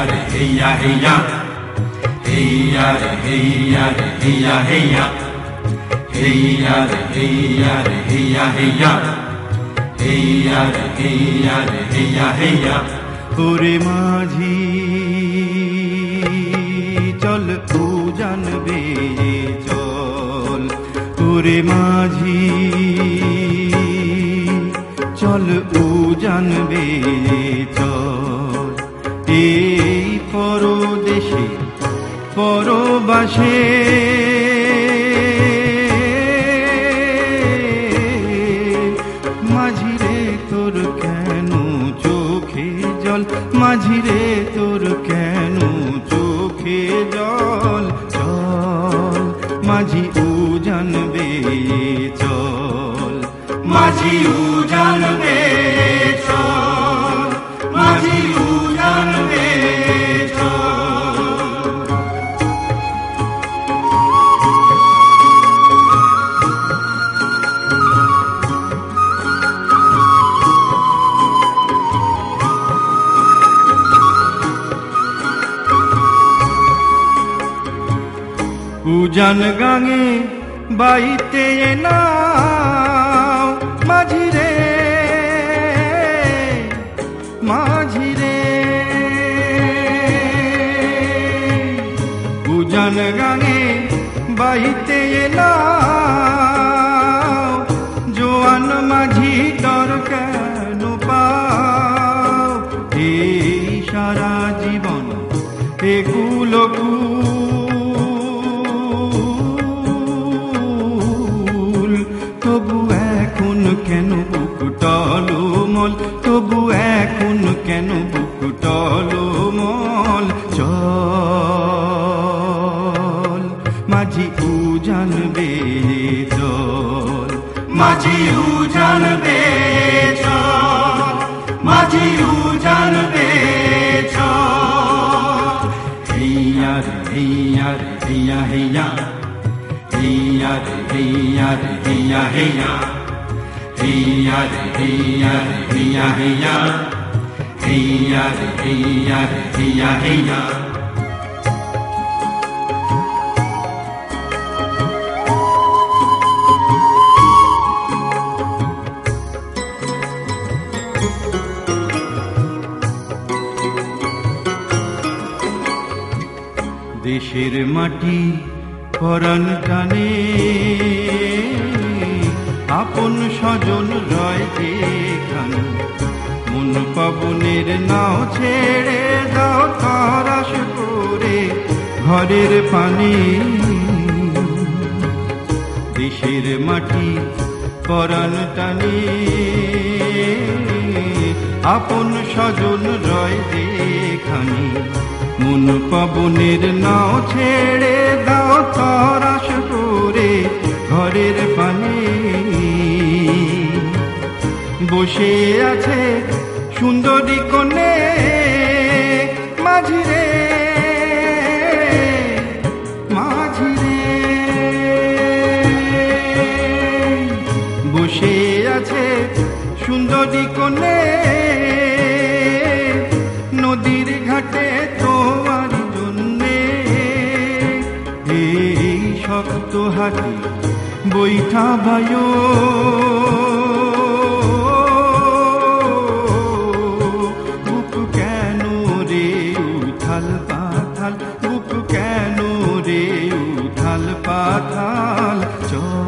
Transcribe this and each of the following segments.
re heya heya, heya re heya re heya heya, heya re heya re heya heya, heya re heya re heya heya। ওরে মাঝি চল উজান বেয়ে চল, ওরে মাঝি চল উজান বেয়ে চল। এই পরদেশে পরবাসে মাঝিরে তোর কেন চোখে জল, মাঝিরে তোর কেন চোখে জল। চল মাঝি উজান বেয়ে চল, মাঝি উজান বেয়ে চল, মাঝি উজান বেয়ে চল। উজান গাঙে বাইতে নাও মাঝিরে, মাঝিরে উজান গাঙে বাইতে নাও। জোয়ান মাঝি ডর কেন পাও, এই সারা জীবন এগুলো তবু এখন কেন বুক টলমল, তবু এখন কেন বুক টলমল। চল মাঝি উজান বেয়ে চল, মাঝি উজান বেয়ে চল, মাঝি উজান বেয়ে চল। হেয়া রে হেয়া রে হেয়া হেয়া, heya re heya re heya heya, heya re heya re heya heya, heya re heya re heya heya। দেশের মাটি পরাণ টানে, আপন স্বজন রয় যেখানে। মন পাবনের নাও ছেড়ে দাও তরাস করে ঘরের পানে। দেশের মাটি পরাণ টানে, আপন স্বজন রয় যেখানে। মন পাবনের নাও ছেড়ে দাও তরাস করে ঘরের পানে। বসে আছে সুন্দরী কনে মাঝিরে, মাঝিরে বসে আছে সুন্দরী কনে। নদীর ঘাটে তোমার জন্যে এই শক্ত হাতে বৈঠা বায়ো। বুক কেন রে উথাল পাথাল, বুক কেন রে উথাল পাথাল। চল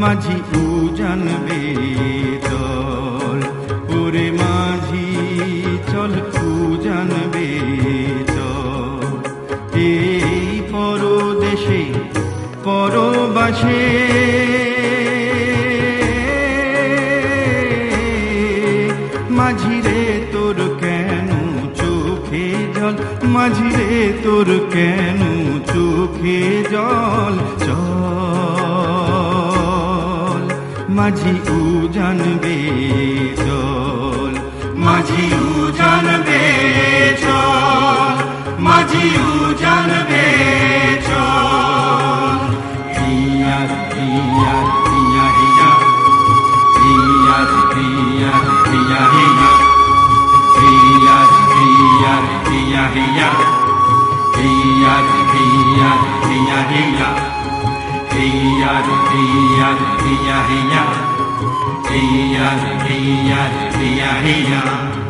মাঝি উজান বেয়ে চল, ওরে মাঝি চল উজান বেয়ে চল। এই পরদেশে পরবাসে মাঝিরে তোর কেন চোখে জল, মাঝিরে তোর কেন চোখে জল। চল মাঝি উজান বেয়ে চল, মাঝি উজান বেয়ে চল, মাঝি উজান বেয়ে চল। হেয়া রে হেয়া রে হেয়া হেয়া, heya re heya re heya heya, heya heya re heya re heya heya heya re heya re heya heya